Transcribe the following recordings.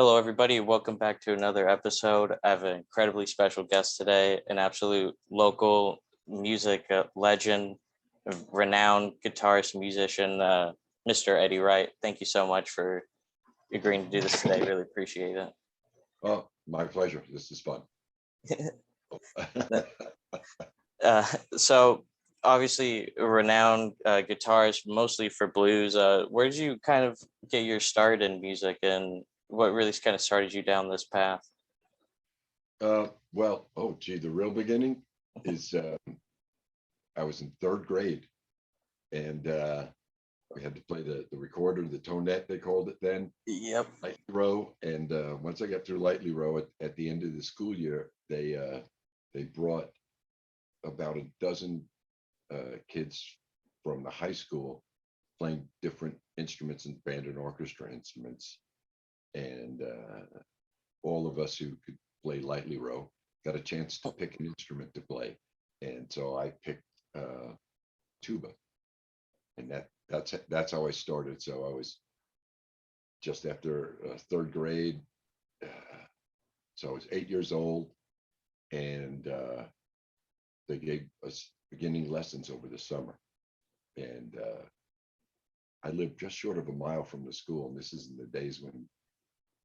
Hello, everybody. Welcome back to another episode. I have an incredibly special guest today, an absolute local music legend, renowned guitarist, musician, Mr. Eddie Wright. Thank you so much for agreeing to do this today. Really appreciate it. Oh, my pleasure. This is fun. So, obviously, a renowned guitarist, mostly for blues. Where did you kind of get your start in music, and what really kind of started you down this path? The real beginning is I was in third grade, and we had to play the recorder, the tonette, they called it then, Yep. lightly row. And once I got through lightly row at the end of the school year, they brought about a dozen kids from the high school playing different instruments and band and orchestra instruments. And all of us who could play lightly row got a chance to pick an instrument to play. And so I picked tuba, and that's how I started. So I was just after third grade, so I was 8 years old, and they gave us beginning lessons over the summer. And I lived just short of a mile from the school, and this is in the days when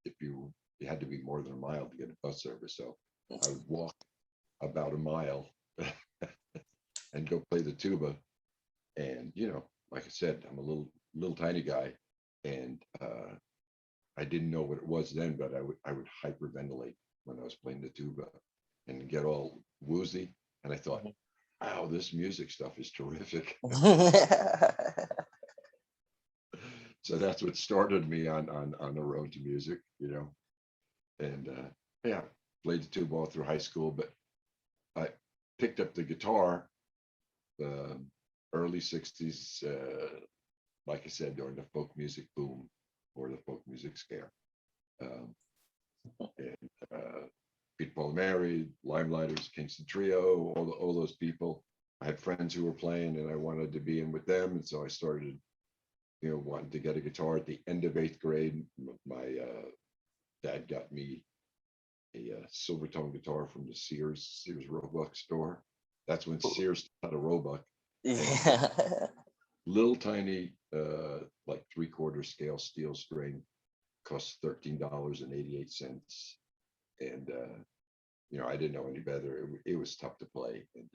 if you had to be more than a mile to get a bus service. So I would walk about a mile and go play the tuba. And like I said, I'm a little tiny guy, and I didn't know what it was then, but I would hyperventilate when I was playing the tuba and get all woozy. And I thought, wow, this music stuff is terrific. So that's what started me on the road to music, and played the tuba all through high school. But I picked up the guitar early 60s, like I said, during the folk music boom or the folk music scare. And Pete Paul Mary, Limelighters, Kingston Trio, all those people. I had friends who were playing, and I wanted to be in with them. And so I started, wanting to get a guitar at the end of 8th grade. My dad got me a silver tone guitar from the Sears Roebuck store. That's when Sears had a Roebuck. Yeah. Little tiny, like 3/4 scale steel string, cost $13.88. And I didn't know any better. It was tough to play, and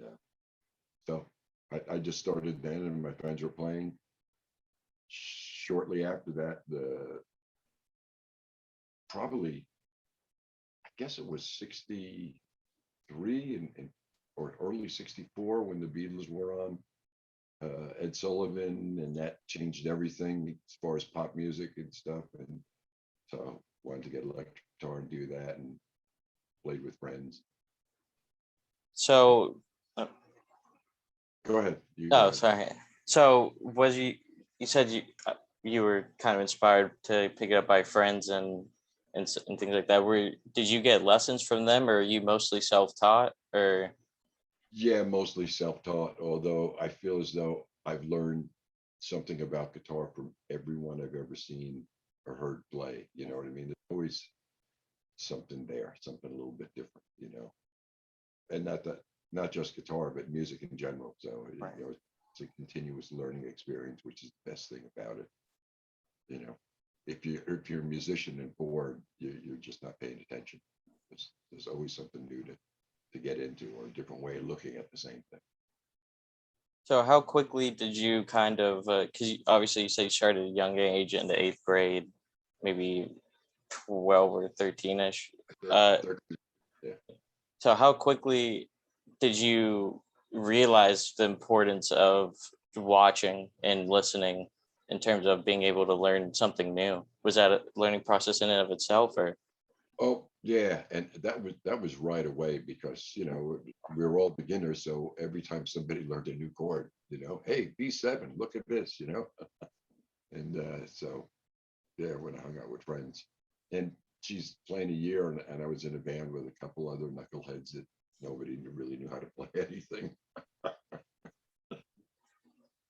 so I just started then, and my friends were playing. Shortly after that, probably, I guess it was 63 or early 64 when the Beatles were on, Ed Sullivan, and that changed everything as far as pop music and stuff. And so wanted to get an electric guitar and do that, and played with friends. So, Go ahead. sorry. So you said you were kind of inspired to pick it up by friends and things like that. Did you get lessons from them, or are you mostly self-taught, or? Yeah, mostly self-taught, although I feel as though I've learned something about guitar from everyone I've ever seen or heard play. You know what I mean? There's always something there, something a little bit different, and not just guitar, but music in general. So Right. it's a continuous learning experience, which is the best thing about it. If you're a musician and bored, you're just not paying attention. There's always something new to get into, or a different way of looking at the same thing. So how quickly did you kind of, because obviously you say you started at a young age in the 8th grade, maybe 12 or 13ish. Yeah. So how quickly did you realize the importance of watching and listening in terms of being able to learn something new? Was that a learning process in and of itself, or? Oh yeah, and that was right away, because we were all beginners. So every time somebody learned a new chord, hey, B7, look at this, and so yeah, when I hung out with friends, and she's playing a year, and I was in a band with a couple other knuckleheads that nobody really knew how to play anything.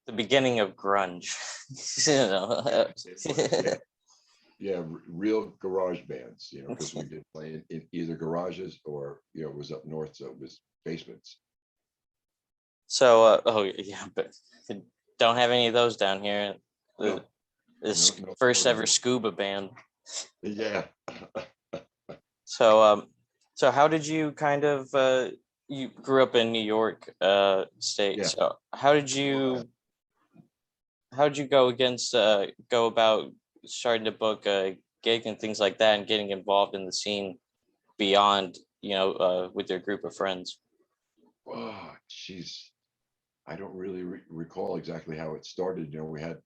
The beginning of grunge. Yeah. yeah, real garage bands, because we did play in either garages or, it was up north, so it was basements. So, oh yeah, but don't have any of those down here. The, No, the no, first no. ever scuba band. Yeah. So, so how did you kind of you grew up in New York state? Yeah. So how did you go about starting to book a gig and things like that and getting involved in the scene beyond with your group of friends? Oh, geez. I don't really recall exactly how it started. We had a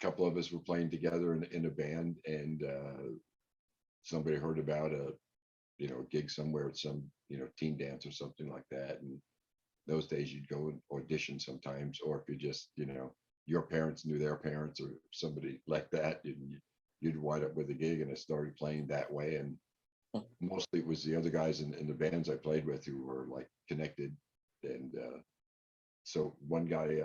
couple of us were playing together in a band, and somebody heard about a gig somewhere at some, teen dance or something like that. And those days you'd go and audition sometimes, or if you just, your parents knew their parents or somebody like that, you'd wind up with a gig, and I started playing that way. And mostly it was the other guys in the bands I played with who were like connected. And so one guy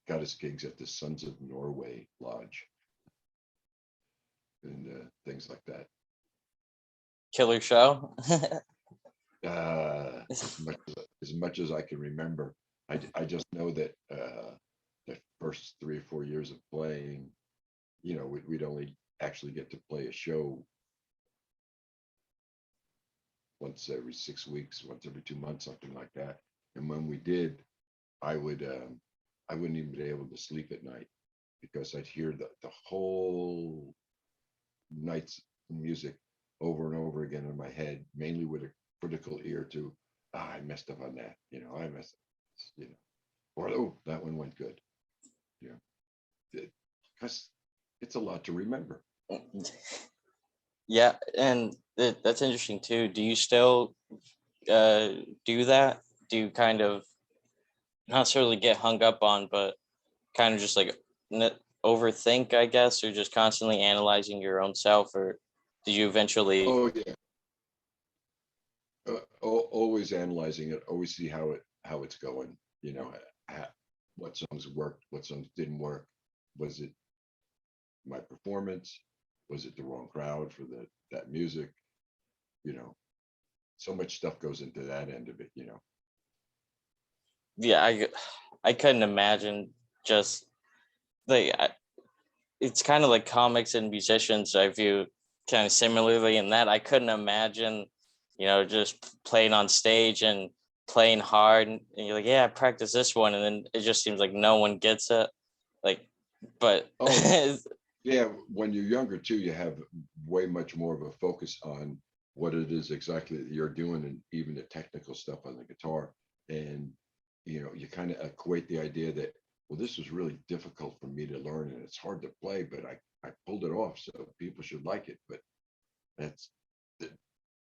got us gigs at the Sons of Norway Lodge and things like that. Killer show. As much as I can remember, I just know that the first 3 or 4 years of playing, we'd only actually get to play a show once every 6 weeks, once every 2 months, something like that. And when we did, I wouldn't even be able to sleep at night because I'd hear the whole night's music over and over again in my head, mainly with a critical ear to, I messed up on that, I messed up, or, oh, that one went good. Because it's a lot to remember. Yeah, and that's interesting too. Do you still do that? Do you kind of not necessarily get hung up on, but kind of just like overthink, I guess, or just constantly analyzing your own self, or did you eventually? Oh yeah, always analyzing it, always see how it's going. What songs worked, what songs didn't work. Was it my performance? Was it the wrong crowd for that music? So much stuff goes into that end of it. Yeah, I couldn't imagine just like it's kind of like comics and musicians. I view kind of similarly in that I couldn't imagine, just playing on stage and playing hard, and you're like, yeah, I practice this one, and then it just seems like no one gets it. Like, but Oh yeah, when you're younger too, you have way much more of a focus on what it is exactly that you're doing, and even the technical stuff on the guitar. And you kind of equate the idea that, well, this was really difficult for me to learn, and it's hard to play, but I pulled it off, so people should like it. But that's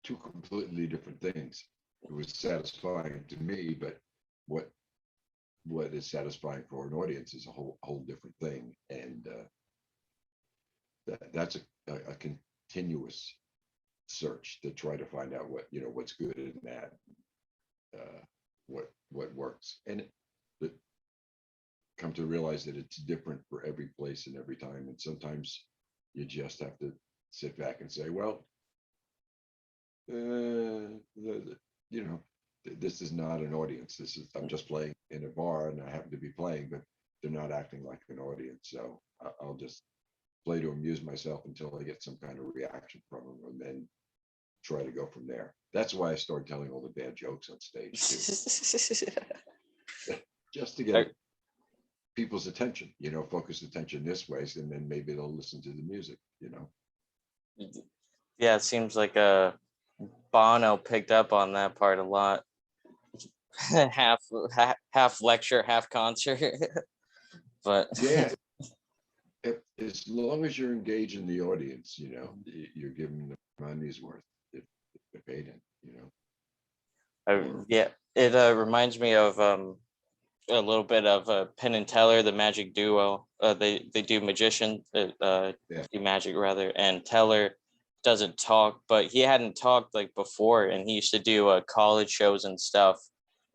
two completely different things. It was satisfying to me, but what is satisfying for an audience is a whole different thing. And that's a continuous search to try to find out what's good in that, what works, and it come to realize that it's different for every place and every time. And sometimes you just have to sit back and say, well, this is not an audience. I'm just playing in a bar, and I happen to be playing, but they're not acting like an audience. So I'll just play to amuse myself until I get some kind of reaction from them, and then try to go from there. That's why I started telling all the bad jokes on stage too. Just to get people's attention, focus attention this way, and then maybe they'll listen to the music. Yeah, it seems like Bono picked up on that part a lot. half lecture, half concert. But yeah, as long as you're engaging the audience, you're giving them money's worth if they're paid in. Yeah, it reminds me of a little bit of Penn and Teller, the Magic Duo. They do magician, Yeah. do magic rather, and Teller doesn't talk, but he hadn't talked like before, and he used to do college shows and stuff.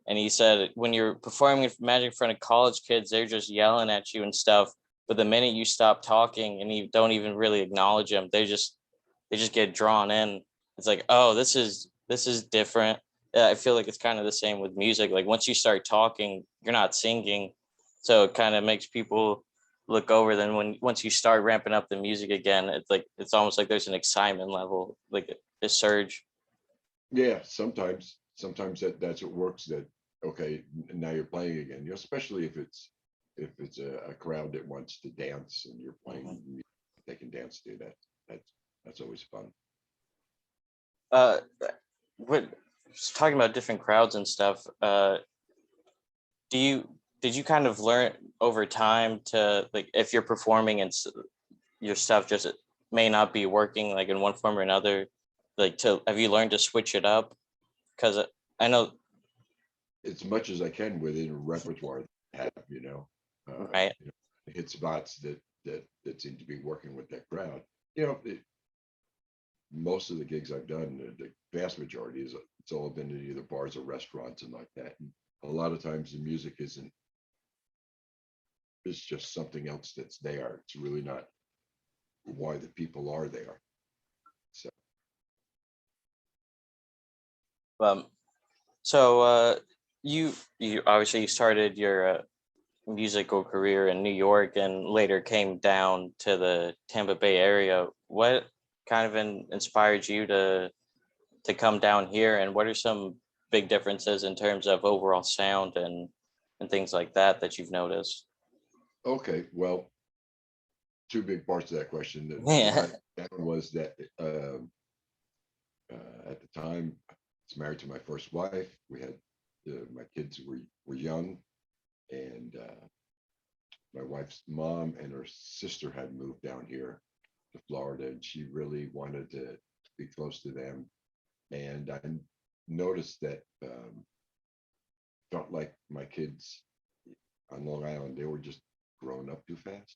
And he said when you're performing magic in front of college kids, they're just yelling at you and stuff. but the minute you stop talking and you don't even really acknowledge them, they just get drawn in. It's like, oh, this is different. I feel like it's kind of the same with music. Like once you start talking, you're not singing, so it kind of makes people look over. Then once you start ramping up the music again, it's like it's almost like there's an excitement level, like a surge. Yeah, sometimes that's what works. That okay, now you're playing again. Especially if it's a crowd that wants to dance and you're Mhm. playing, they can dance to that. That's that's always fun. Uh, what talking about different crowds and stuff. Do you did you kind of learn over time to, like, if you're performing and your stuff just may not be working like in one form or another, like, to have you learned to switch it up? Because I know, As much as I can within a repertoire that I have, right? hit spots that seem to be working with that crowd. You know, most of the gigs I've done, the vast majority is it's all been in either bars or restaurants and like that. And a lot of times the music isn't it's just something else that's there. It's really not why the people are there. So Um, so you obviously you started your musical career in New York and later came down to the Tampa Bay area. What kind of inspired you to come down here, and what are some big differences in terms of overall sound and things like that that you've noticed? okay, well, two big parts of that question. Yeah. That was that at the time I was married to my first wife. We had my kids were young, and my wife's mom and her sister had moved down here to Florida, and she really wanted to be close to them. And I noticed that felt like my kids on Long Island, they were just growing up too fast.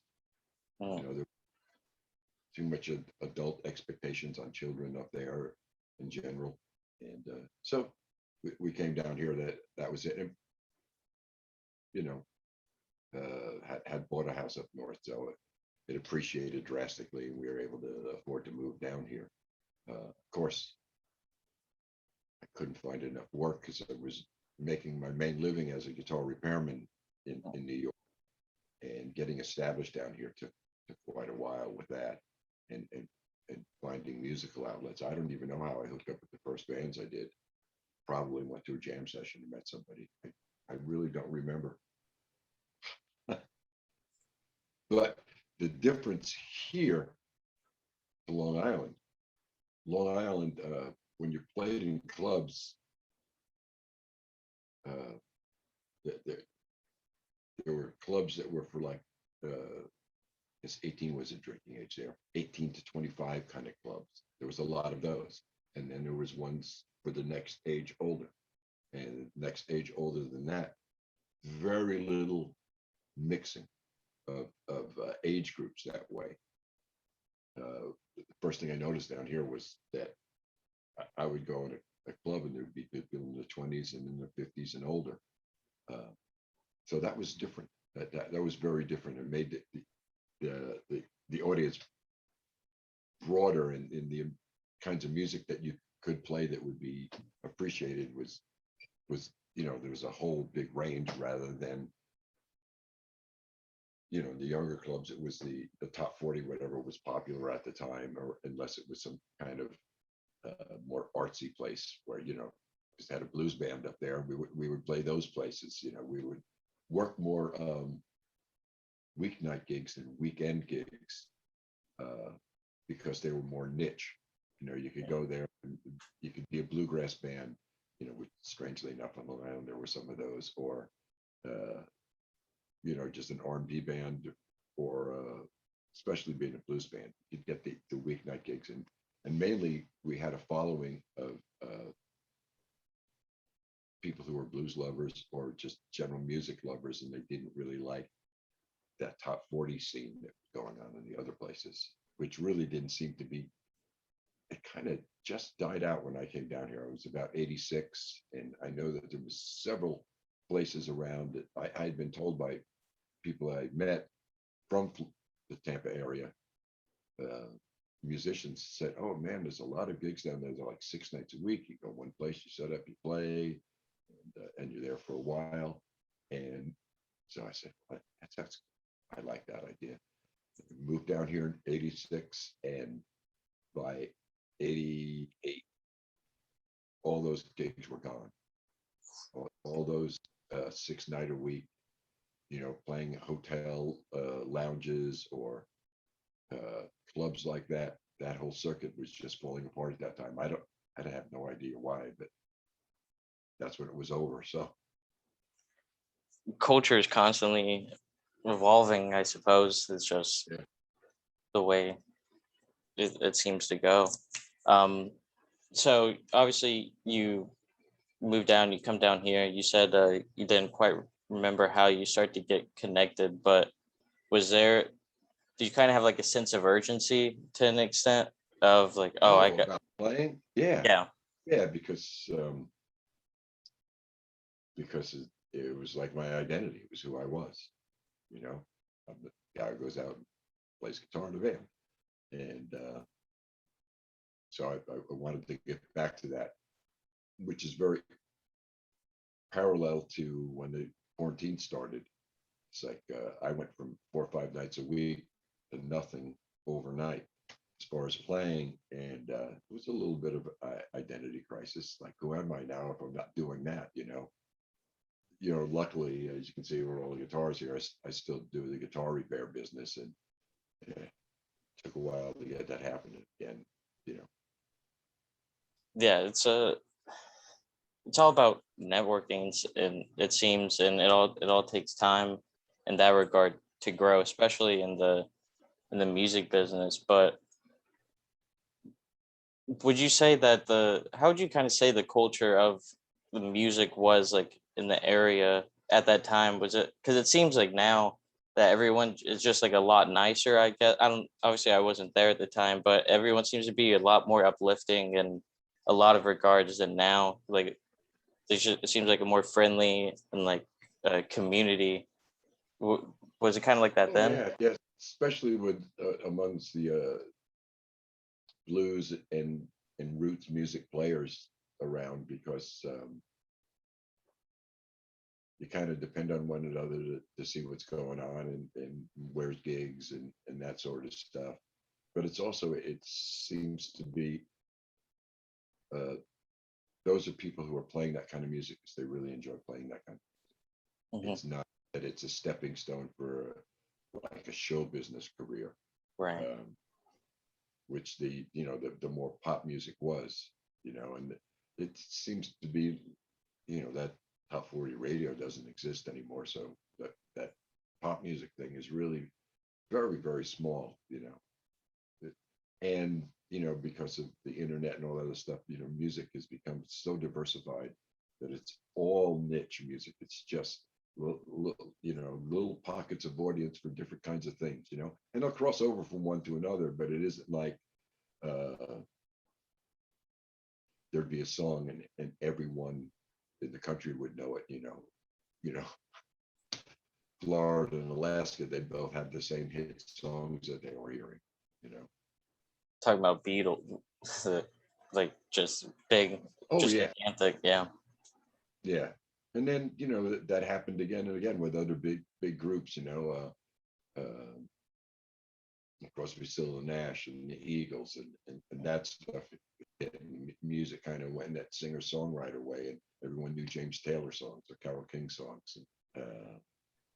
Mm. There were too much adult expectations on children up there in general. And so we came down here. That was it. And, you know, had bought a house up north, so it appreciated drastically, and we were able to afford to move down here. Of course, I couldn't find enough work because I was making my main living as a guitar repairman in New York, and getting established down here took quite a while with that, and finding musical outlets. I don't even know how I hooked up with the first bands I did. Probably went to a jam session and met somebody. I really don't remember. But the difference here to Long Island, when you played in clubs, uh, there, there were clubs that were for like, it's 18 was a drinking age there, 18 to 25 kind of clubs. There was a lot of those. And then there was ones for the next age older. And next age older than that, very little mixing of age groups that way. The first thing I noticed down here was that I would go in a club and there'd be people in the 20s and in their 50s and older. Uh, so that was different. That was very different. It made the audience broader in the kinds of music that you could play that would be appreciated was there was a whole big range rather than the younger clubs. It was the top 40, whatever was popular at the time, or unless it was some kind of more artsy place where just had a blues band up there. We would play those places. We would work more weeknight gigs than weekend gigs, because they were more niche. You could go there and you could be a bluegrass band, which strangely enough on Long Island there were some of those, or uh, just an R&B band, or especially being a blues band, you'd get the weeknight gigs, and mainly we had a following of people who were blues lovers or just general music lovers, and they didn't really like that top 40 scene that was going on in the other places, which really didn't seem to be. It kind of just died out when I came down here. I was about 86, and I know that there was several places around that I had been told by people I met from the Tampa area, musicians said, "Oh man, there's a lot of gigs down there. They're like 6 nights a week. You go one place, you set up, you play, and you're there for a while." And so I said, "Well, that's I like that idea." We moved down here in '86, and by '88, all those gigs were gone. All those 6 night a week, playing hotel lounges or clubs like that. That whole circuit was just falling apart at that time. I have no idea why, but that's when it was over. So Culture is constantly evolving, I suppose. It's just yeah. the way it seems to go. So obviously you moved down, you come down here. You said you didn't quite remember how you start to get connected, but did you kind of have like a sense of urgency to an extent of like, oh, I got About playing, yeah, yeah, yeah, because it was like my identity. It was who I was. I'm the guy who goes out and plays guitar in a band, and so I wanted to get back to that, which is very parallel to when the quarantine started. It's like I went from 4 or 5 nights a week to nothing overnight as far as playing, and it was a little bit of identity crisis. Like, who am I now if I'm not doing that? Luckily, as you can see, we're all the guitars here. I still do the guitar repair business, and it took a while to get that happening again. yeah. It's all about networking, and it seems, and it all takes time in that regard to grow, especially in the music business. But would you say that how would you kind of say the culture of the music was like in the area at that time? Was it, because it seems like now that everyone is just like a lot nicer, I guess. I don't, obviously I wasn't there at the time, but everyone seems to be a lot more uplifting in a lot of regards than now. Like it seems like a more friendly and like community. Was it kind of like that Oh then? yeah, yes, especially with amongst the blues and roots music players around, because you kind of depend on one another to see what's going on, and where's gigs and that sort of stuff. But it seems to be uh, those are people who are playing that kind of music because they really enjoy playing that kind. Hmm. It's not that it's a stepping stone for like a show business career, Right. which the more pop music was, and it seems to be, that top 40 radio doesn't exist anymore. So that pop music thing is really very, very small, and because of the internet and all that other stuff, music has become so diversified that it's all niche music. It's just little pockets of audience for different kinds of things, and they'll cross over from one to another, but it isn't like uh, there'd be a song and everyone in the country would know it. You know, Florida and Alaska, they both have the same hit songs that they were hearing. You know. Talking about Beatles, like just big, Oh just yeah, gigantic. Yeah. yeah. And then that happened again and again with other big groups. Crosby, Still and Nash and the Eagles and that stuff. Music kind of went in that singer songwriter way, and everyone knew James Taylor songs or Carole King songs, and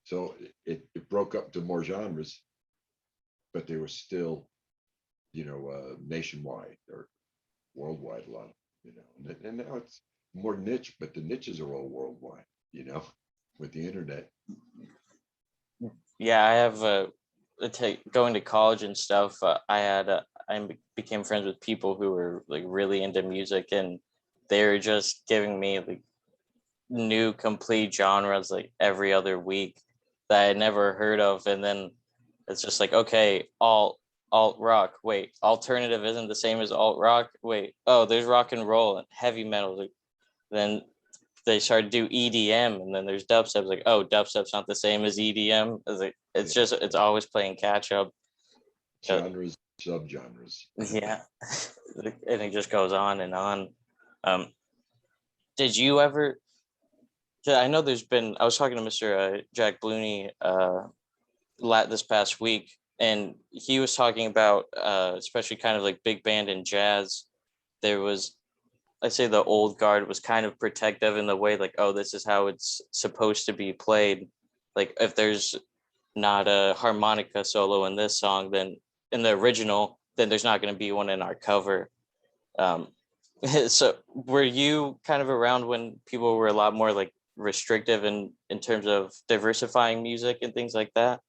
so it broke up to more genres, but they were still nationwide or worldwide a lot. And now it's more niche, but the niches are all worldwide. With the internet. Yeah, I have going to college and stuff. I became friends with people who were like really into music, and they were just giving me like new complete genres like every other week that I had never heard of. And then it's just like, okay, alt rock. Wait, alternative isn't the same as alt rock. Wait, oh, there's rock and roll and heavy metal. Like, then they started to do EDM, and then there's dubstep. Like, oh, dubstep's not the same as EDM. It's just it's always playing catch up. Genres, subgenres. Yeah, and it just goes on and on. Did you ever? I know there's been. I was talking to Mr. Jack Blooney this past week, and he was talking about especially kind of like big band and jazz. There was, I'd say, the old guard was kind of protective in the way, like, oh, this is how it's supposed to be played. Like, if there's not a harmonica solo in this song, then in the original, then there's not going to be one in our cover. Um, so were you kind of around when people were a lot more like restrictive in terms of diversifying music and things like that?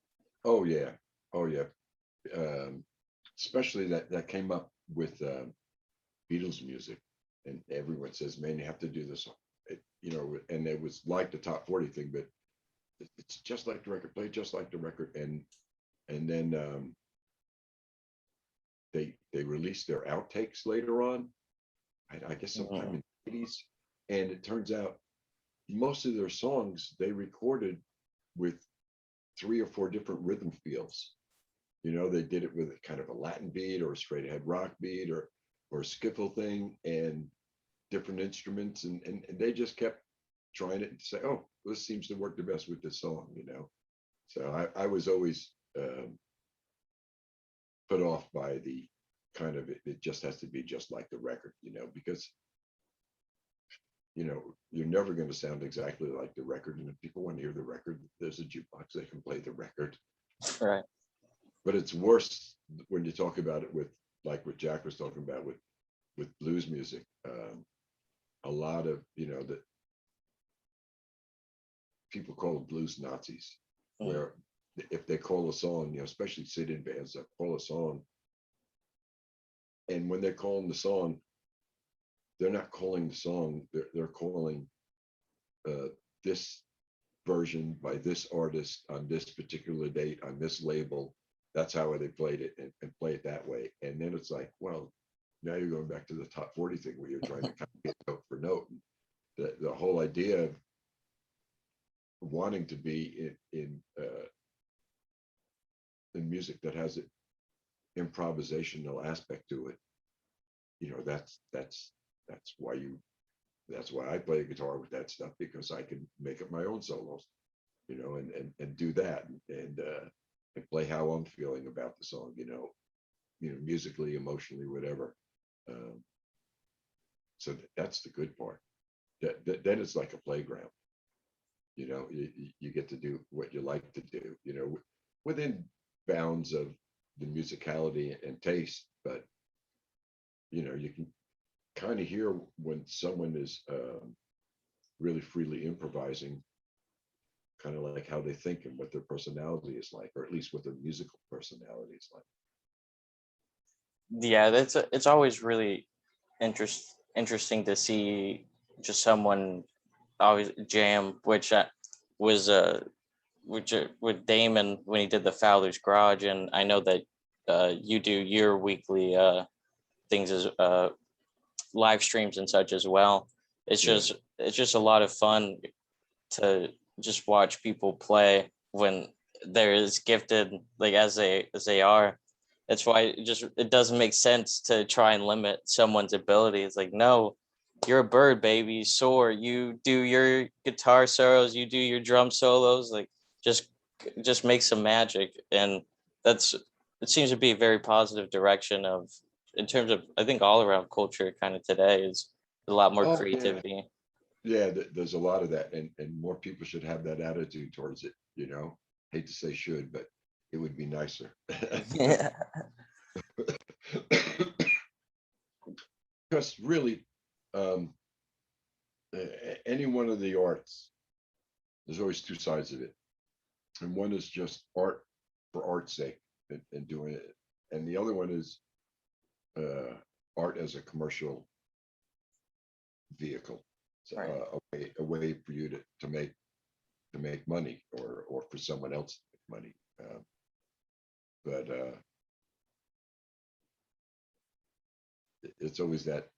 Oh yeah, oh yeah. Especially that came up with Beatles music, and everyone says, "Man, you have to do this." And it was like the top 40 thing, but it's just like the record, play just like the record, and then they released their outtakes later on. I guess sometime in the 80s, and it turns out most of their songs they recorded with 3 or 4 different rhythm feels. They did it with kind of a Latin beat or a straight ahead rock beat or a skiffle thing and different instruments, and they just kept trying it and say, oh, this seems to work the best with this song. So I was always put off by the kind of it just has to be just like the record, because you're never going to sound exactly like the record, and if people want to hear the record, there's a jukebox, they can play the record. Right. But it's worse when you talk about it with, like what Jack was talking about with blues music. A lot of that people call blues Nazis, where if they call a song, especially sit-in bands that call a song, and when they're calling the song, they're not calling the song, they're calling this version by this artist on this particular date on this label. That's how they played it, and play it that way. And then it's like, well, now you're going back to the top 40 thing where you're trying to kind of get note for note. The whole idea of wanting to be in music that has an improvisational aspect to it, that's why I play guitar with that stuff, because I can make up my own solos, and do that, and play how I'm feeling about the song, musically, emotionally, whatever. So that's the good part. Then it's like a playground. You get to do what you like to do, within bounds of the musicality and taste, but you can kind of hear when someone is really freely improvising, kind of like how they think and what their personality is like, or at least what their musical personality is like. Yeah, it's always really interesting to see just someone always jam, which was with Damon when he did the Fowler's Garage, and I know that you do your weekly things as live streams and such as well. It's just a lot of fun to just watch people play when they're as gifted like as they are. That's why it doesn't make sense to try and limit someone's ability. It's like, no, you're a bird, baby. Soar. You do your guitar solos, you do your drum solos, like just make some magic. And it seems to be a very positive direction of, in terms of, I think, all around culture kind of today is a lot more creativity. Yeah, there's a lot of that, and more people should have that attitude towards it. Hate to say should, but it would be nicer. Yeah. Because really, any one of the arts, there's always 2 sides of it, and one is just art for art's sake and doing it, and the other one is art as a commercial vehicle. So, Right. a way for you to make money, or for someone else to make money. But it's always that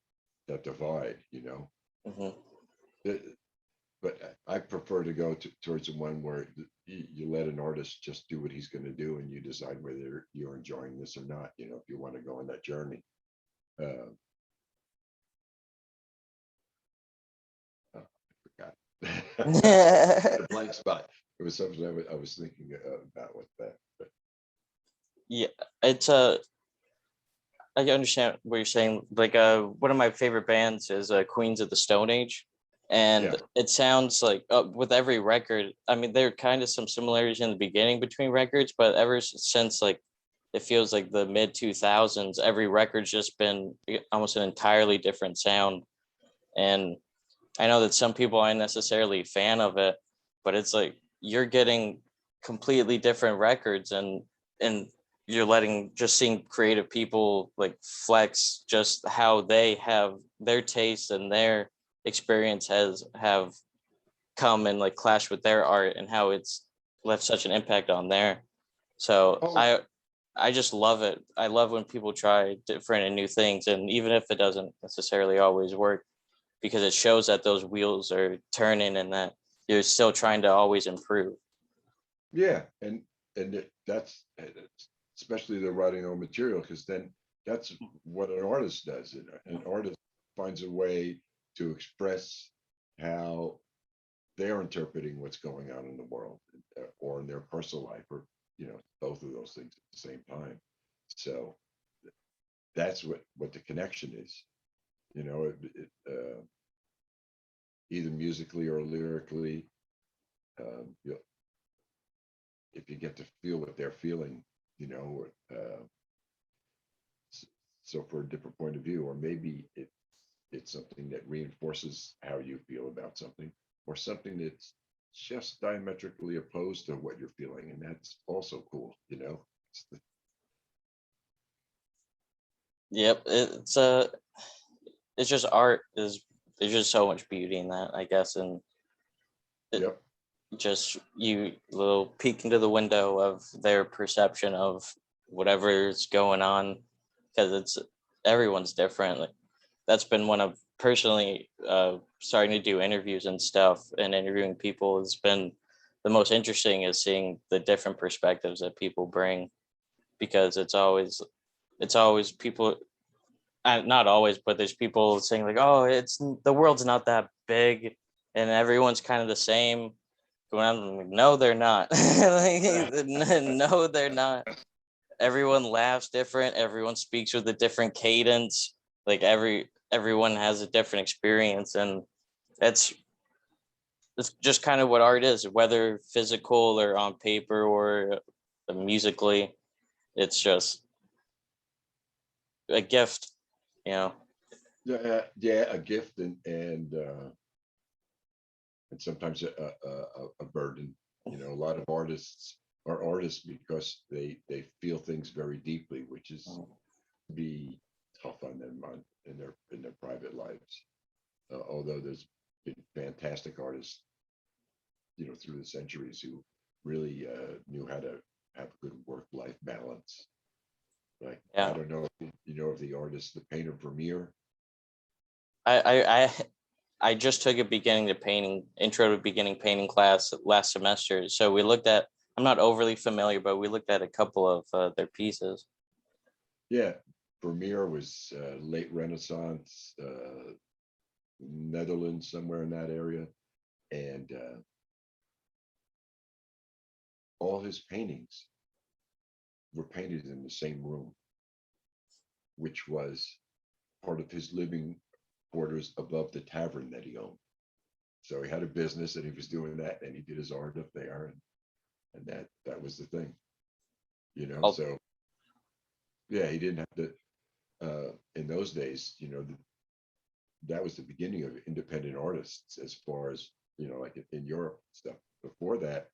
divide, Mm-hmm. but I prefer to go towards the one where you let an artist just do what he's going to do, and you decide whether you're enjoying this or not. You know, if you want to go on that journey. Uh, oh, I forgot. A blank spot. It was something I was thinking about with that. But Yeah, it's I understand what you're saying. Like one of my favorite bands is Queens of the Stone Age. And yeah, it sounds like with every record, I mean, there are kind of some similarities in the beginning between records, but ever since like it feels like the mid 2000s, every record's just been almost an entirely different sound. And I know that some people aren't necessarily a fan of it, but it's like you're getting completely different records, and you're letting just seeing creative people like flex just how they have their taste and their experience has have come and like clash with their art and how it's left such an impact on there. So oh I just love it. I love when people try different and new things, and even if it doesn't necessarily always work, because it shows that those wheels are turning and that you're still trying to always improve. yeah, and that's especially the writing on material, because then that's what an artist does. An artist finds a way to express how they're interpreting what's going on in the world, or in their personal life, or both of those things at the same time. So that's what the connection is. Either musically or lyrically. Um, you if you get to feel what they're feeling, you know, uh, so for a different point of view, or maybe it's something that reinforces how you feel about something, or something that's just diametrically opposed to what you're feeling, and that's also cool. Yep, it's just art is there's just so much beauty in that, I guess, and it Yep. just you little peek into the window of their perception of whatever's going on, because it's everyone's different. Like, that's been one of personally starting to do interviews and stuff, and interviewing people has been the most interesting, is seeing the different perspectives that people bring, because it's always people, not always, but there's people saying like, oh, it's the world's not that big and everyone's kind of the same. Going on, like, no, they're not. Like, no, they're not. Everyone laughs different. Everyone speaks with a different cadence. Like everyone has a different experience, and that's it's just kind of what art is, whether physical or on paper or musically. It's just a gift, you know. Yeah, yeah, a gift, and sometimes a burden. A lot of artists are artists because they feel things very deeply, which is be tough on them in their private lives. Although there's been fantastic artists, through the centuries, who really knew how to have good work-life balance. Like, I Yeah. don't know if you know of the artist, the painter Vermeer. I I I I just took a beginning to painting intro to beginning painting class last semester. So we looked at, I'm not overly familiar, but we looked at a couple of their pieces. Yeah, Vermeer was late Renaissance, Netherlands, somewhere in that area, and all his paintings were painted in the same room, which was part of his living quarters above the tavern that he owned. So he had a business and he was doing that, and he did his art up there, and that was the thing, Oh, So yeah, he didn't have to. In those days, that was the beginning of independent artists, as far as like in Europe stuff. Before that,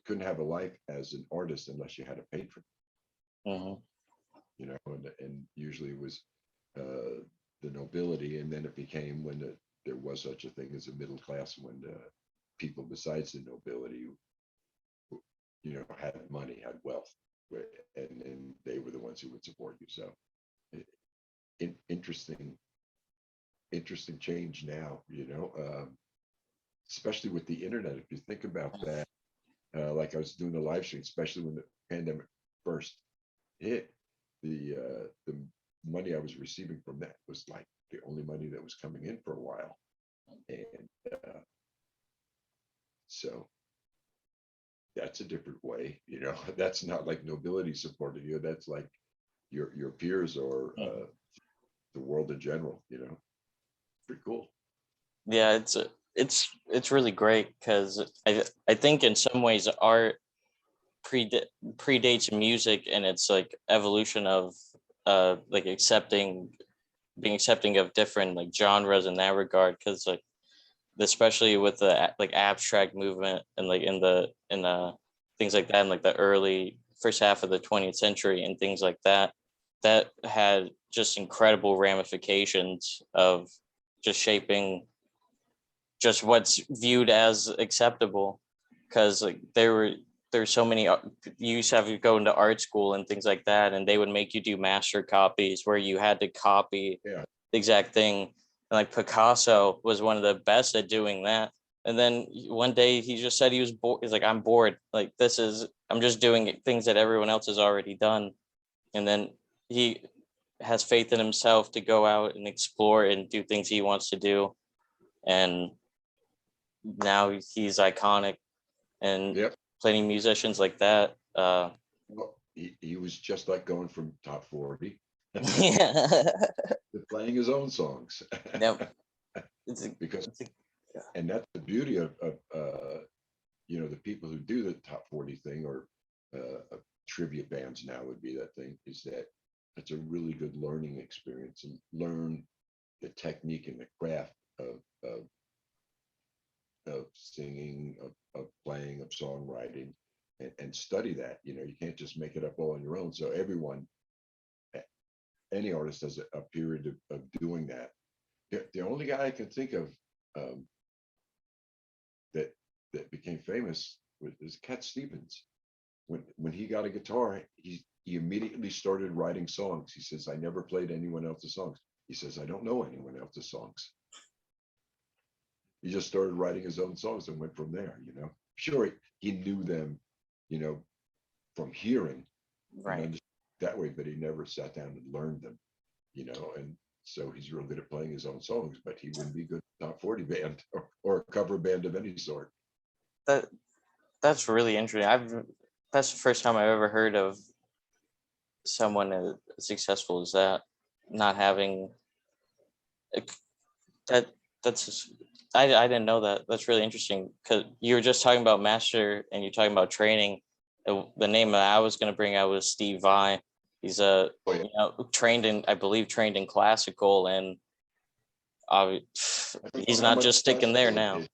couldn't have a life as an artist unless you had a patron, mhm. and usually it was uh, the nobility, and then it became, when there was such a thing as a middle class, when people besides the nobility, had money, had wealth, and they were the ones who would support you. So, interesting interesting change now, especially with the internet. If you think about that, like I was doing a live stream, especially when the pandemic first hit, the money I was receiving from that was like the only money that was coming in for a while. And so that's a different way, that's not like nobility supporting you. That's like your peers or the world in general, pretty cool. Yeah, it's really great because I think in some ways art predates music and its like evolution of like being accepting of different like genres in that regard, because like especially with the like abstract movement and like in things like that in like the early first half of the 20th century and things like that, that had just incredible ramifications of just shaping just what's viewed as acceptable, because like there's so many you used to have to go into art school and things like that, and they would make you do master copies where you had to copy Yeah. the exact thing, and like Picasso was one of the best at doing that. And then one day he just said he was bored. He's like, I'm bored, like I'm just doing things that everyone else has already done. And then he has faith in himself to go out and explore and do things he wants to do, and now he's iconic, and Yep. playing musicians like that. Well, he was just like going from top 40 Yeah. to playing his own songs. Yep. Because, It's a, and that's the beauty of the people who do the top 40 thing, or tribute bands now would be that thing, is that it's a really good learning experience, and learn the technique and the craft of singing, of playing, of songwriting, and study that. You can't just make it up all on your own. So everyone, any artist has a period of doing that. The only guy I can think of um, that became famous was Cat Stevens. When he got a guitar, he immediately started writing songs. He says, I never played anyone else's songs. He says, I don't know anyone else's songs. He just started writing his own songs and went from there. Sure, he knew them, you know, from hearing and right. understood that way, but he never sat down and learned them. And so he's real good at playing his own songs, but he wouldn't be good top 40 band or a cover band of any sort. That that's really interesting. That's the first time I've ever heard of someone as successful as that, not having that. I didn't know that. That's really interesting, because you were just talking about master and you're talking about training. The name that I was going to bring out was Steve Vai. He's Oh, yeah. trained in classical, and uh, I don't know he's how not much just sticking there classical he now. did,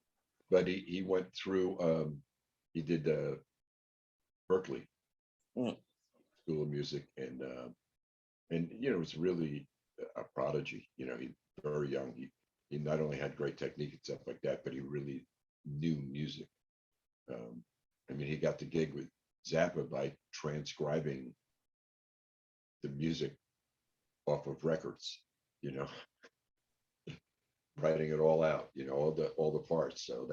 but he went through, he did Berkeley Mm. School of Music, and was really a prodigy. He very young. He not only had great technique and stuff like that, but he really knew music. Um, I mean, he got the gig with Zappa by transcribing the music off of records, you know, writing it all out, all the parts. So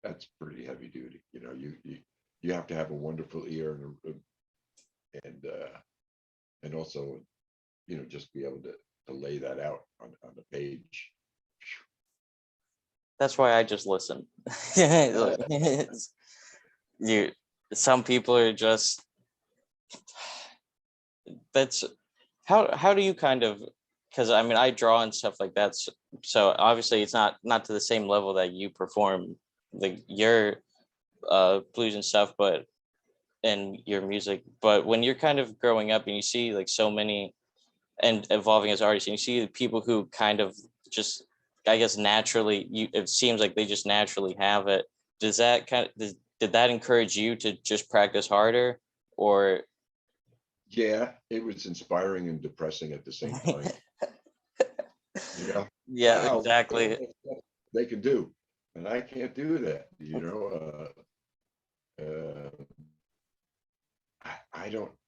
that's pretty heavy duty. You have to have a wonderful ear, and also, just be able to lay that out on the page. That's why I just listen. You, some people are just, that's how do you kind of, because I mean I draw and stuff like that, so obviously it's not to the same level that you perform like your blues and stuff, but and your music. But when you're kind of growing up and you see like so many and evolving as artists, and you see the people who kind of just, I guess, naturally, it seems like they just naturally have it. Does that did that encourage you to just practice harder, or Yeah, it was inspiring and depressing at the same time. yeah, Wow, look at all exactly. that stuff they can do, and I can't do that.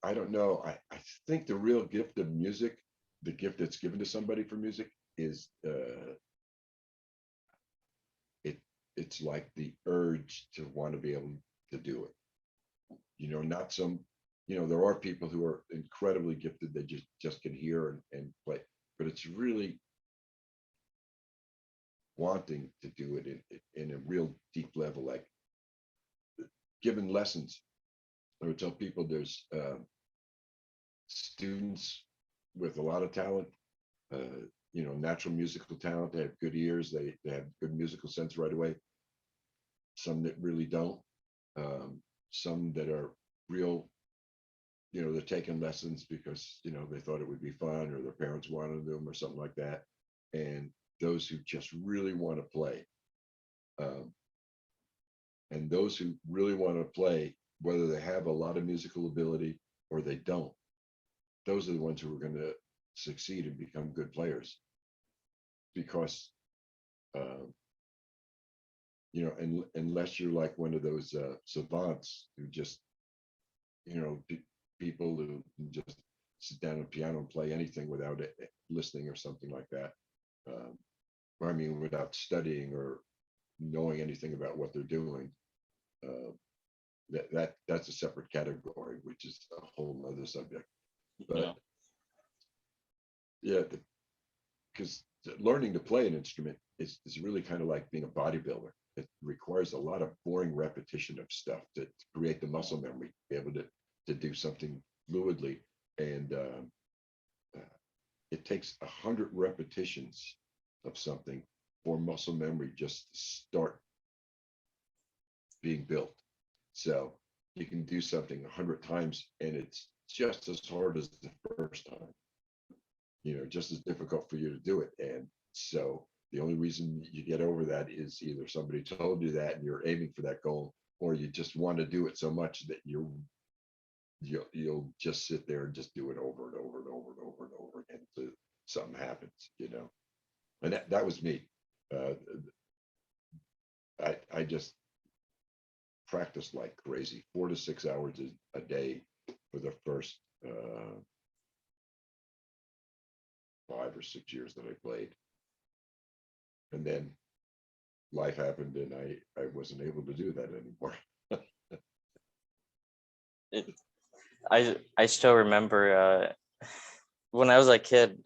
I don't know. I think the real gift of music, the gift that's given to somebody for music, is it's like the urge to want to be able to do it. Not some, there are people who are incredibly gifted. They just can hear and play, but it's really wanting to do it in a real deep level, like giving lessons. I would tell people there's students with a lot of talent, natural musical talent. They have good ears. They have good musical sense right away. Some that really don't. Some that are real, they're taking lessons because, they thought it would be fun or their parents wanted them or something like that. And those who just really want to play. And those who really want to play, whether they have a lot of musical ability or they don't, those are the ones who are going to succeed and become good players. Because, unless you're like one of those savants who just, people who just sit down at a piano and play anything without listening or something like that. I mean, without studying or knowing anything about what they're doing. That's a separate category, which is a whole other subject. But yeah, because learning to play an instrument is really kind of like being a bodybuilder. It requires a lot of boring repetition of stuff to create the muscle memory, to be able to do something fluidly. And it takes 100 repetitions of something for muscle memory just to start being built. So you can do something 100 times and it's just as hard as the first time, just as difficult for you to do it. And so the only reason you get over that is either somebody told you that and you're aiming for that goal, or you just want to do it so much that you'll just sit there and just do it over and over and over and over and over again until something happens, And that was me. I just practiced like crazy, 4 to 6 hours a day for the first 5 or 6 years that I played. And then life happened and I wasn't able to do that anymore. I still remember when I was a kid,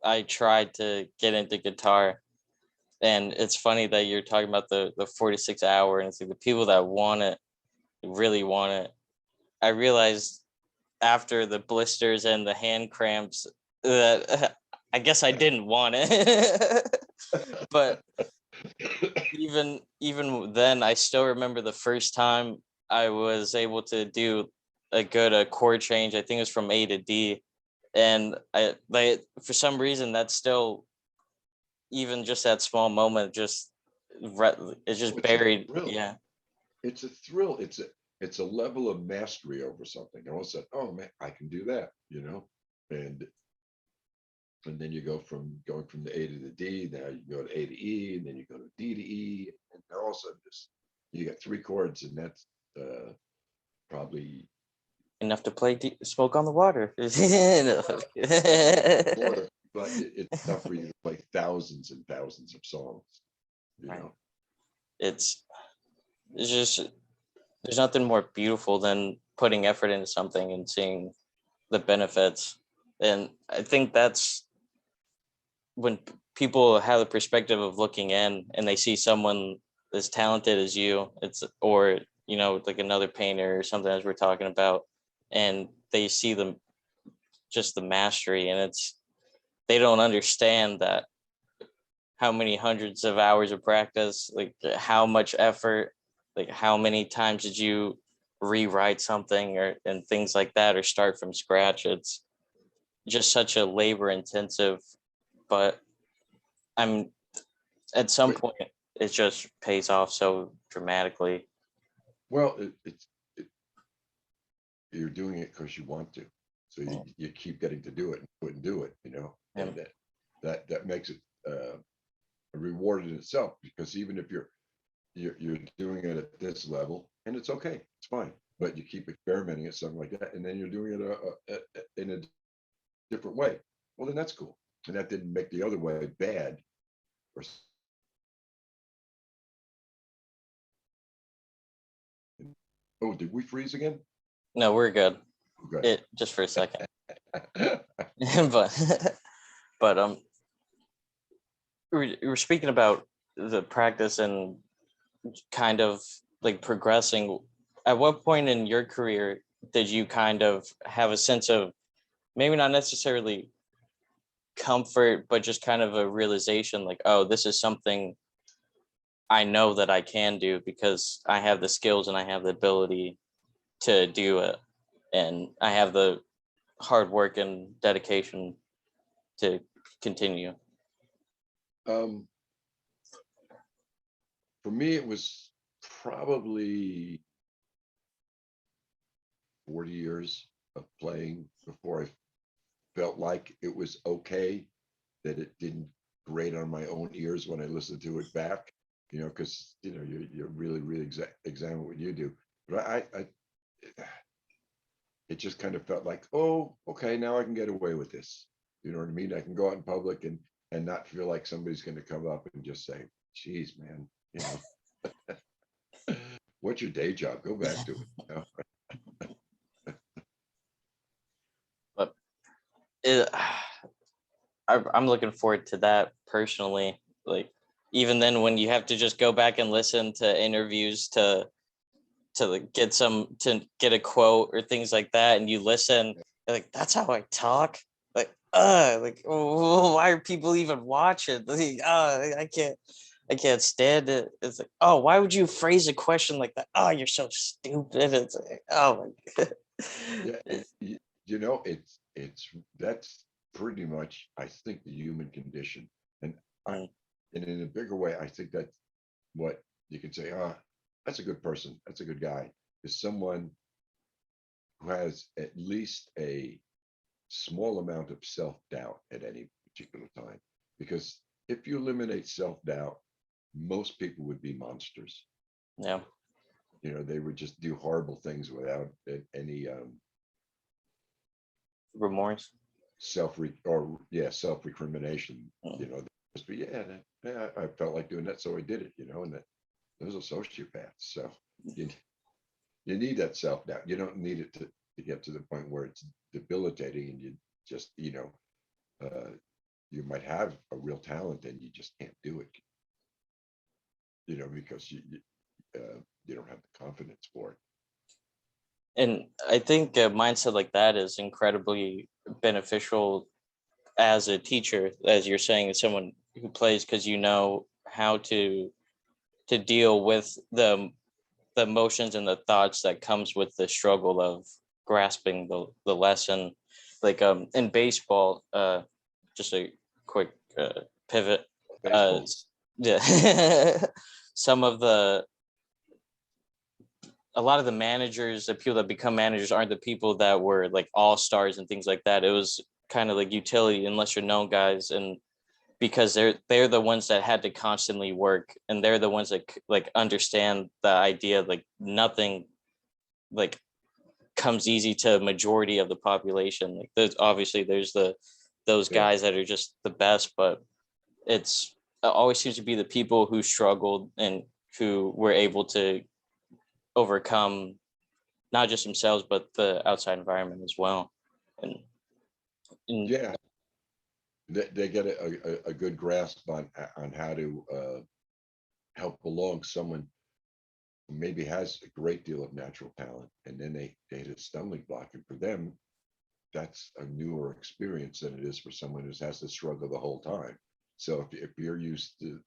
I tried to get into guitar. And it's funny that you're talking about the 46 hour, and it's like the people that want it, really want it. I realized after the blisters and the hand cramps that I guess I didn't want it. But even then, I still remember the first time I was able to do a good chord change. I think it was from A to D, and I like for some reason that's still, even just that small moment, it's just buried. Yeah. It's a thrill. It's a level of mastery over something. All of a sudden, oh man, I can do that, and then you going from the A to the D. Now you go to A to E, and then you go to D to E, and all of a sudden you got 3 chords, and that's probably Enough to play Smoke on the Water. water, but it's enough for you to play thousands and thousands of songs. Right. It's just, there's nothing more beautiful than putting effort into something and seeing the benefits. And I think that's when people have the perspective of looking in and they see someone as talented as you, or like another painter or something, as we're talking about, and they see them, just the mastery, and they don't understand that how many hundreds of hours of practice, like how much effort, like how many times did you rewrite something and things like that, or start from scratch. It's just such a labor intensive, but I'm at some point it just pays off so dramatically. Well, you're doing it because you want to, so you keep getting to do it and do it, and that makes it a reward in itself, because even if you're doing it at this level, and it's okay, it's fine, but you keep experimenting at something like that, and then you're doing it in a different way. Well, then that's cool, and that didn't make the other way bad or Oh, did we freeze again? No, we're good. Okay. It just for a second. but but we were speaking about the practice and kind of like progressing. At what point in your career did you kind of have a sense of maybe not necessarily comfort, but just kind of a realization like, oh, this is something I know that I can do because I have the skills and I have the ability to do it. And I have the hard work and dedication to continue. Um, for me, it was probably 40 years of playing before I felt like it was okay, that it didn't grate on my own ears when I listened to it back, because, you really, really examine what you do. But it just kind of felt like, oh, okay, now I can get away with this. You know what I mean? I can go out in public and not feel like somebody's going to come up and just say, geez, man, what's your day job? Go back to it. But it, I'm looking forward to that personally. Like even then, when you have to just go back and listen to interviews to like get a quote or things like that, and you listen, you're like, that's how I talk. Like why are people even watching? Like, I can't stand it. It's like, oh, why would you phrase a question like that? Oh, you're so stupid. It's like, oh my god. Yeah, it's that's pretty much, I think, the human condition. And I, Mm, and in a bigger way, I think that's what you can say, that's a good person, that's a good guy, is someone who has at least a small amount of self-doubt at any particular time. Because if you eliminate self-doubt, most people would be monsters. yeah, They would just do horrible things without any remorse. self-recrimination. Mm. Just be, yeah, I felt like doing that, so I did it. And that those are sociopaths. So you you need that self-doubt. You don't need it to get to the point where it's debilitating, and you just, uh, you might have a real talent and you just can't do it, because you don't have the confidence for it. And I think a mindset like that is incredibly beneficial as a teacher, as you're saying, as someone who plays, because you know how to deal with the emotions and the thoughts that comes with the struggle of grasping the lesson. Like in baseball, just a quick pivot. Uh, Baseball. yeah, some of the a lot of the managers, the people that become managers, aren't the people that were like all stars and things like that. It was kind of like utility, unless you're known guys, and because they're the ones that had to constantly work, and they're the ones that like understand the idea like nothing like comes easy to a majority of the population. Like there's obviously there's those Yeah. guys that are just the best, but it's it always seems to be the people who struggled and who were able to overcome not just themselves but the outside environment as well. And Yeah. They get a good grasp on how to help along someone who maybe has a great deal of natural talent, and then they hit a stumbling block. And for them, that's a newer experience than it is for someone who has to struggle the whole time. So if you're used to,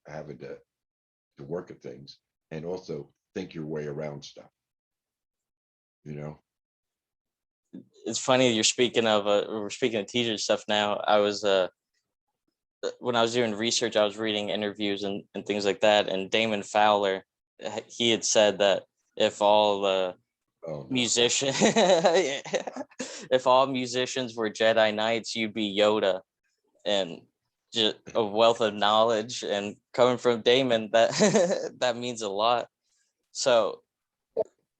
having to work at things and also think your way around stuff, you know. it's funny you're speaking of we're speaking of teacher stuff now. I was when I was doing research, I was reading interviews and things like that, and Damon Fowler, he had said that if all the Oh no. musician if all musicians were Jedi Knights, you'd be Yoda. And just a wealth of knowledge, and coming from Damon, that that means a lot. So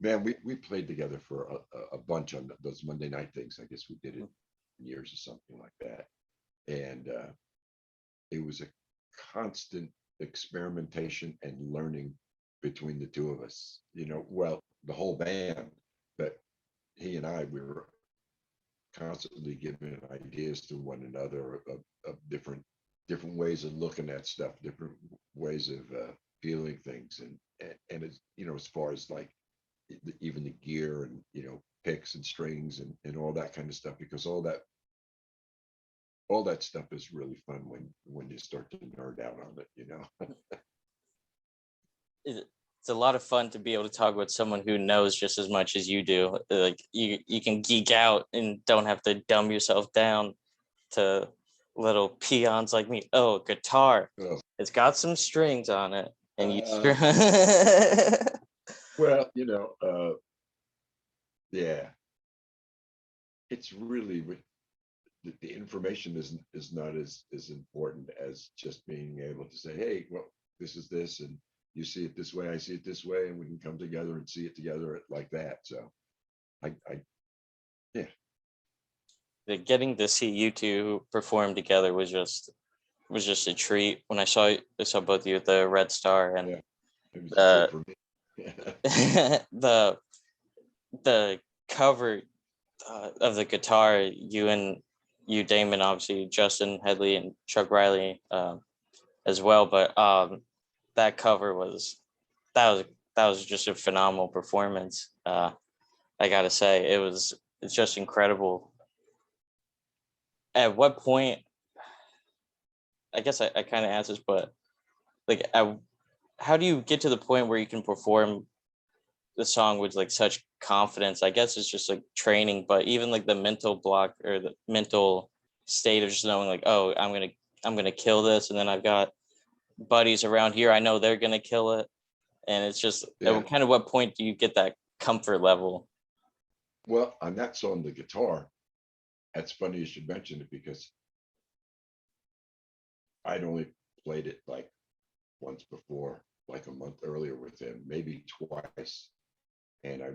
Man, we played together for a bunch on those Monday night things. I guess we did it years or something like that. And it was a constant experimentation and learning between the two of us. Well, the whole band, but he and we were constantly giving ideas to one another of different ways of looking at stuff, different ways of feeling things, and it's, as far as like even the gear and picks and strings and all that kind of stuff, because all that stuff is really fun when you start to nerd out on it. It's a lot of fun to be able to talk with someone who knows just as much as you do. Like you can geek out and don't have to dumb yourself down to little peons like me. Oh, guitar. Oh, It's got some strings on it. And you well, yeah, it's really the information is not as important as just being able to say, hey, well, this is this, and you see it this way, I see it this way, and we can come together and see it together like that. So yeah. getting to see you two perform together was just a treat. When I saw both of you at the Red Star, and Yeah, it was good for me. the cover of the guitar, you Damon, obviously Justin Headley and Chuck Riley as well, but that cover that was just a phenomenal performance. I gotta say, it's just incredible. At what point, I guess I kind of asked this, but like how do you get to the point where you can perform the song with like such confidence? I guess it's just like training, but even like the mental block or the mental state of just knowing like, oh, I'm gonna kill this, and then I've got buddies around here, I know they're gonna kill it, and it's just Yeah. kind of what point do you get that comfort level? Well, on that song, the guitar, that's funny you should mention it, because I'd only played it like once before, like a month earlier with him, maybe twice. And I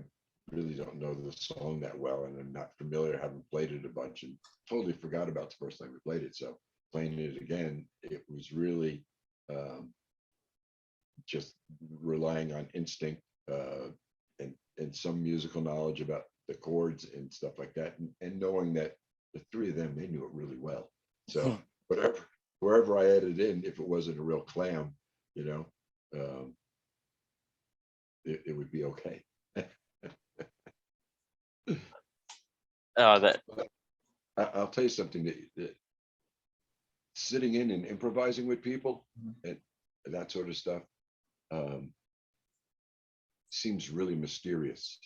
really don't know the song that well, and I'm not familiar, haven't played it a bunch, and totally forgot about the first time we played it. So playing it again, it was really just relying on instinct and some musical knowledge about the chords and stuff like that, and knowing that the three of them, they knew it really well. So wherever I added in, if it wasn't a real clam, um, it would be okay. That I'll tell you something, that sitting in and improvising with people and that sort of stuff um, seems really mysterious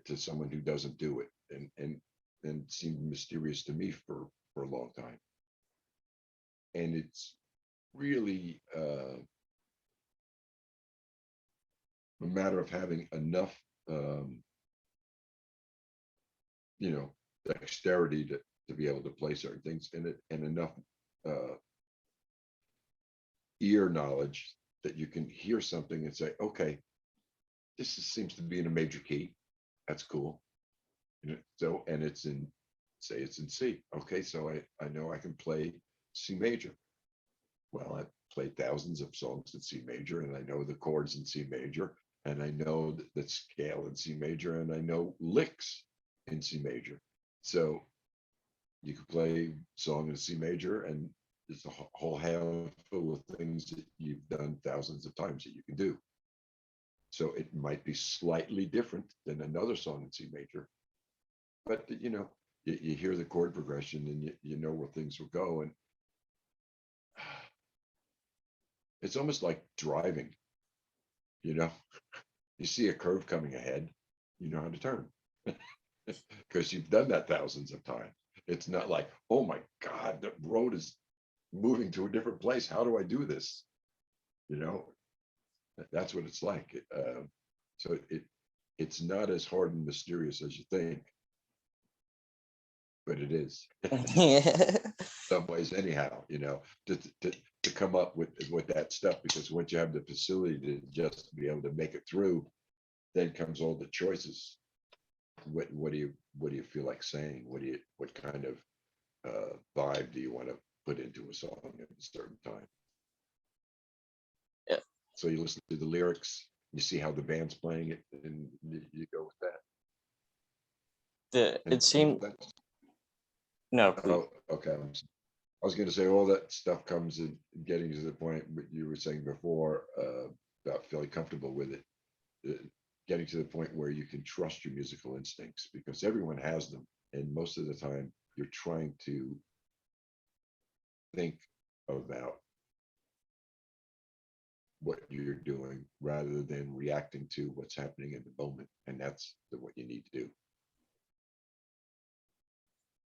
to someone who doesn't do it, and seemed mysterious to me for a long time. And it's really a matter of having enough dexterity to be able to play certain things in it, and enough ear knowledge that you can hear something and say, okay, seems to be in a major key. That's cool. So, and it's in C. Okay, so I know I can play C major. Well, I've played thousands of songs in C major, and I know the chords in C major, and I know the scale in C major, and I know licks in C major. So you could play song in C major, and there's a whole handful of things that you've done thousands of times that you can do. So it might be slightly different than another song in C major, but you hear the chord progression, and you know where things will go. And it's almost like driving, you see a curve coming ahead, you know how to turn because you've done that thousands of times. It's not like, oh my God, the road is moving to a different place. How do I do this? That's what it's like. So it's not as hard and mysterious as you think, but it is. Some ways anyhow, to come up with that stuff, because once you have the facility to just be able to make it through, then comes all the choices. What do you feel like saying? What kind of vibe do you want to put into a song at a certain time? Yeah. So you listen to the lyrics, you see how the band's playing it, and you go with that. It seemed no. Oh, okay. I was going to say all that stuff comes in getting to the point what you were saying before about feeling comfortable with it, getting to the point where you can trust your musical instincts, because everyone has them, and most of the time you're trying to think about what you're doing rather than reacting to what's happening in the moment, and that's what you need to do.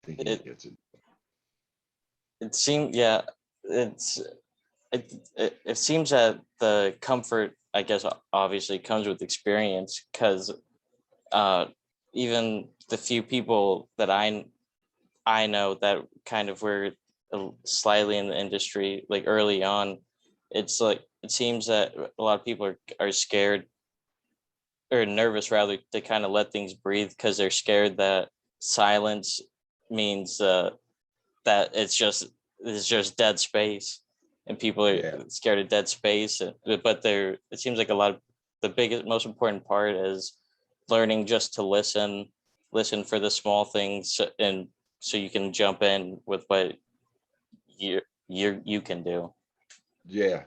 Thinking It gets it. it seemed yeah. It's it seems that the comfort, I guess, obviously comes with experience, because uh, even the few people that I know that kind of were slightly in the industry like early on, it's like it seems that a lot of people are scared or nervous rather to kind of let things breathe, because they're scared that silence means that it's just dead space, and people are Yeah, scared of dead space. But it seems like a lot of the biggest, most important part is learning just to listen for the small things, and so you can jump in with what you can do. yeah.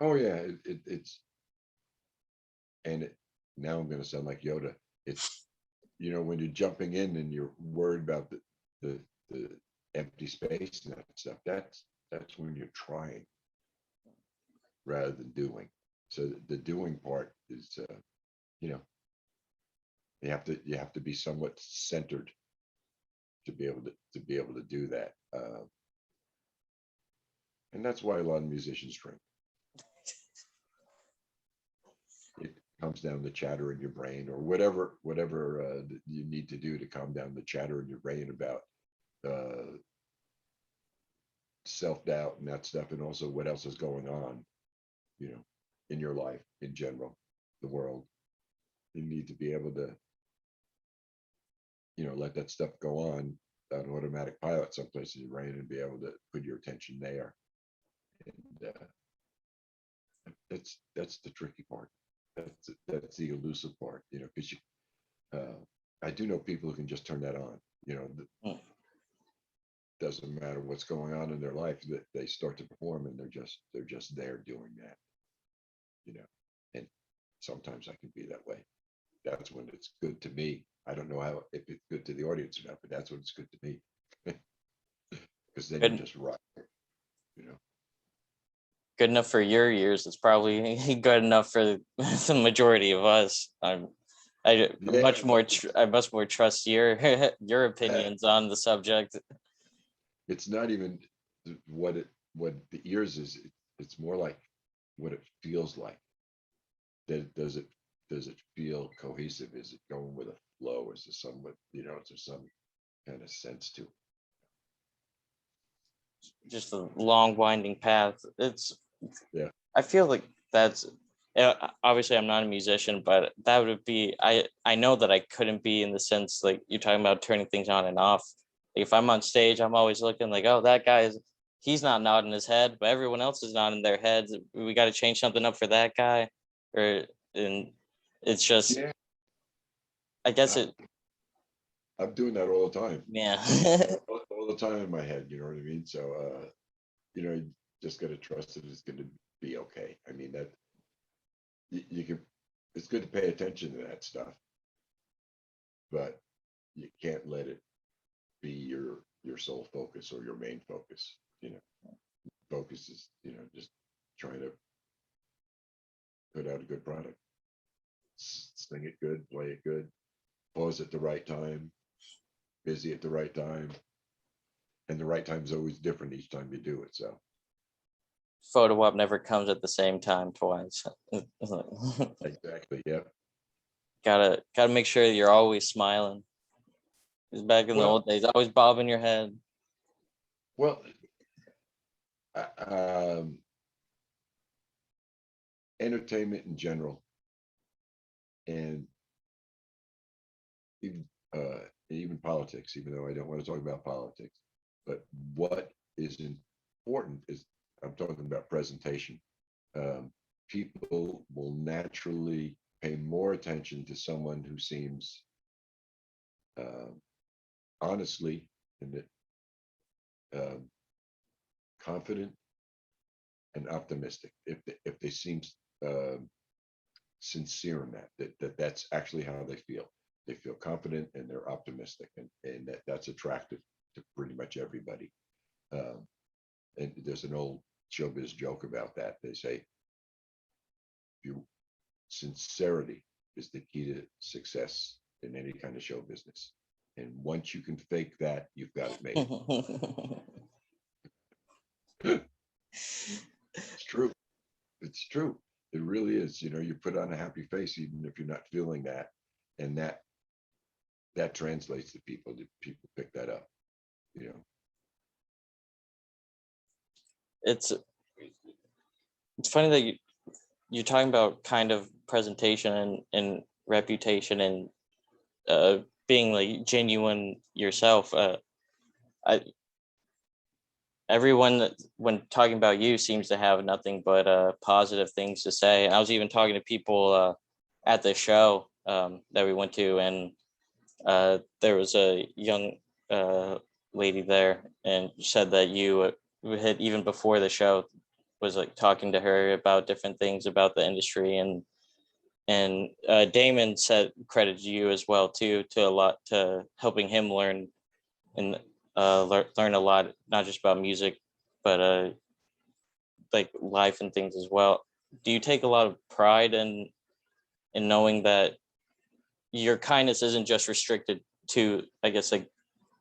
Oh yeah, it's and now I'm going to sound like Yoda. It's, when you're jumping in and you're worried about the the empty space and that stuff, that's when you're trying rather than doing. So the doing part is, you know, you have to be somewhat centered to be able to do that, and that's why a lot of musicians drink. It comes down to chatter in your brain, or whatever that you need to do to calm down the chatter in your brain about uh, self-doubt and that stuff, and also what else is going on, you know, in your life in general, the world. You need to be able to, let that stuff go on automatic pilot someplace in your brain, and be able to put your attention there. And that's the tricky part. That's the elusive part, because I do know people who can just turn that on. Mm. Doesn't matter what's going on in their life, that they start to perform, and they're just there doing that. you know and sometimes I can be that way. That's when it's good to me. I don't know if it's good to the audience or not, but that's when it's good to me. Because then you're Good, just right. you know good enough for your ears. It's probably good enough for the majority of us. yeah, I much more trust your your uh, opinions on the subject. it's not even what the ears is. It's more like what it feels like. Does it feel cohesive? Is it going with a flow? Is there somewhat, is there some kind of sense to it? Just a long winding path. Yeah. I feel like that's obviously I'm not a musician, but that would be I know that I couldn't be, in the sense like you're talking about turning things on and off. Like if I'm on stage, I'm always looking like, oh, that guy is he's not nodding his head, but everyone else is nodding their heads. We got to change something up for that guy, or and it's just Yeah. I guess I, it I'm doing that all the time. yeah. All the time in my head, you know what I mean? So, you just got to trust that it's going to be okay. I mean, that you can, it's good to pay attention to that stuff, but you can't let it be your sole focus or your main focus. Focus is, just trying to put out a good product, sing it good, play it good, pause at the right time, busy at the right time, and the right time is always different each time you do it. So Photo op never comes at the same time twice. exactly, yeah. Gotta make sure you're always smiling. Because back in the Well, old days, always bobbing your head. well, um, entertainment in general, and even even politics. Even though I don't want to talk about politics, but what is important is, I'm talking about presentation. If people will naturally pay more attention to someone who seems honestly and confident and optimistic. If they seem sincere in that's actually how they feel. They feel confident and they're optimistic, and that's attractive to pretty much everybody. And there's an old showbiz joke about that. They say, sincerity is the key to success in any kind of show business. And once you can fake that, you've got it made. It's true. It's true. It really is. You put on a happy face even if you're not feeling that, and that translates to people. People pick that up. It's funny that you're talking about kind of presentation and reputation and being like genuine yourself. Everyone when talking about you seems to have nothing but positive things to say. And I was even talking to people at the show that we went to, and there was a young lady there, and said that you had, even before the show, was like talking to her about different things about the industry, and Damon said credited you as well too, to helping him learn and learn a lot, not just about music, but like life and things as well. Do you take a lot of pride in knowing that your kindness isn't just restricted to, I guess, like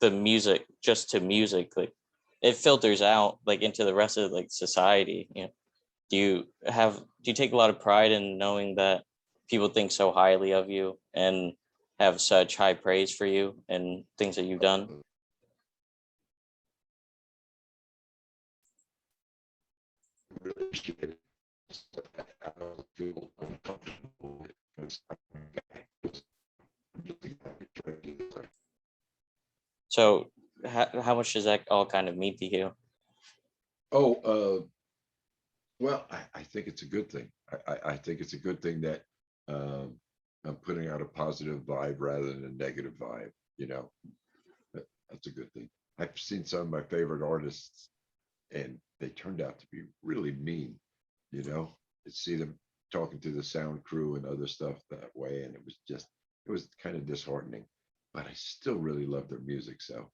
the music, just to music, like it filters out like into the rest of like society? Do you take a lot of pride in knowing that people think so highly of you and have such high praise for you and things that you've done? Really appreciate it. I don't feel uncomfortable because So how much does that all kind of mean to you? Oh, well, I think it's a good thing. I think it's a good thing that I'm putting out a positive vibe rather than a negative vibe. That's a good thing. I've seen some of my favorite artists, and they turned out to be really mean. To see them talking to the sound crew and other stuff that way, and it was kind of disheartening. But I still really love their music, so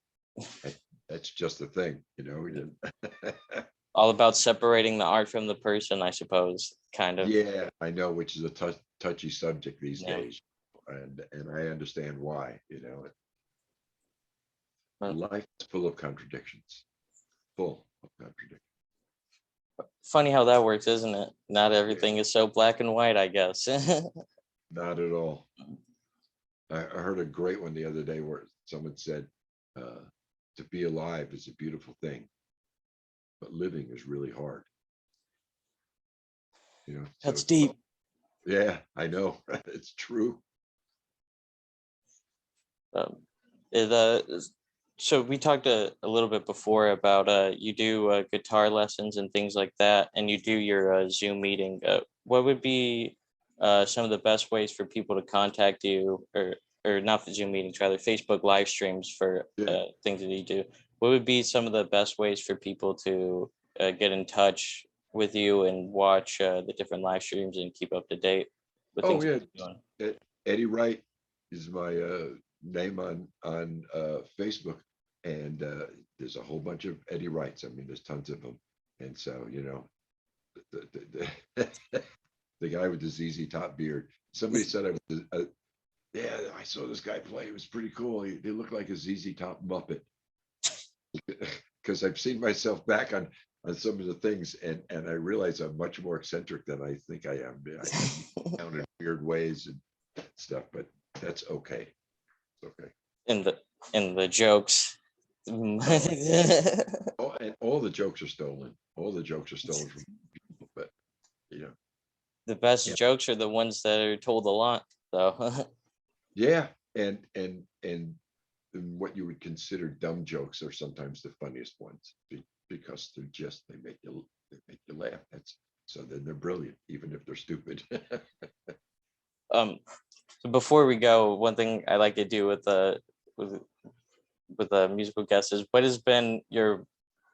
that's just the thing. All about separating the art from the person, I suppose, kind of. Yeah, I know, which is a touchy subject these Yeah. days, and I understand why. Life is full of contradictions, full of contradictions. Funny how that works, isn't it? Not everything is so black and white, I guess. Not at all. I heard a great one the other day where someone said, to be alive is a beautiful thing, but living is really hard. That's So, deep. yeah, I know. It's true. It so we talked a little bit before about you do guitar lessons and things like that, and you do your Zoom meeting. What would be some of the best ways for people to contact you, or not the Zoom meetings, rather Facebook live streams for Yeah. things that you do? What would be some of the best ways for people to get in touch with you and watch the different live streams and keep up to date with Oh things yeah. you're doing? Eddie Wright is my name on Facebook, and there's a whole bunch of Eddie Wrights. I mean, there's tons of them, and so the the guy with the ZZ Top beard. Somebody said I was, yeah, I saw this guy play. It was pretty cool. He looked like a ZZ Top Muppet, because I've seen myself back on some of the things, and I realize I'm much more eccentric than I think I am. I down in weird ways and stuff, but that's okay. It's okay. In the jokes. And all the jokes are stolen. All the jokes are stolen from people, but The best yeah, jokes are the ones that are told a lot, though. yeah, and what you would consider dumb jokes are sometimes the funniest ones because they make you laugh. So then they're brilliant, even if they're stupid. Um, so before we go, one thing I like to do with with a musical guest is, what has been your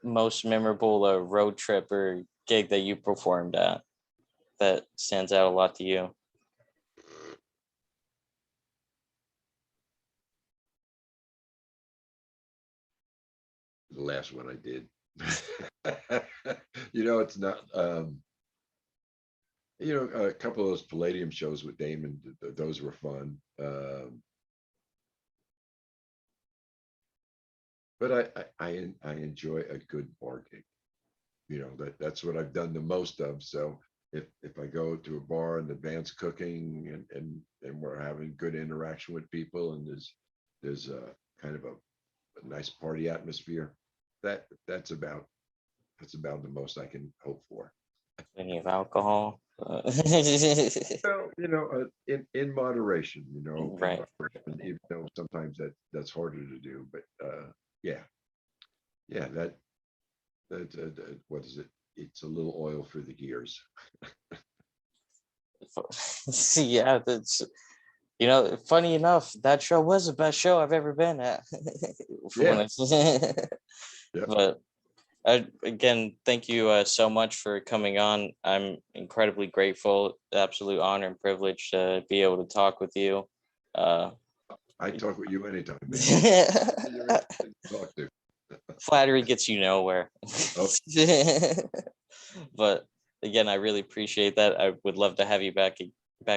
most memorable road trip or gig that you performed at that stands out a lot to you? The last one I did. It's not. A couple of those Palladium shows with Damon, those were fun. But I enjoy a good bar gig. That's what I've done the most of. So if I go to a bar and the band's cooking and we're having good interaction with people and there's a kind of a nice party atmosphere, that's about the most I can hope for. Any of alcohol? Well, in moderation, Right. even though sometimes that's harder to do. But yeah, yeah, what is it? It's a little oil for the gears. Yeah, that's, funny enough, that show was the best show I've ever been at. Yeah, yeah. But again, thank you so much for coming on. I'm incredibly grateful, absolute honor and privilege to be able to talk with you. I talk with you anytime, man. You're interesting to talk to. Flattery gets you nowhere. Oh, But again, I really appreciate that. I would love to have you back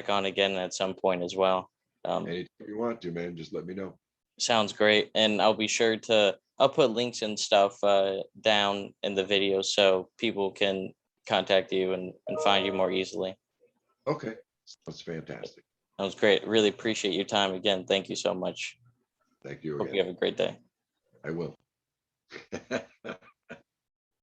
on again at some point as well. anytime you want to, man, just let me know. Sounds great. And I'll put links and stuff down in the video so people can contact you and find you more easily. Okay, that's fantastic. That was great. Really appreciate your time again. Thank you so much. Thank you Hope again. you have a great day. I will.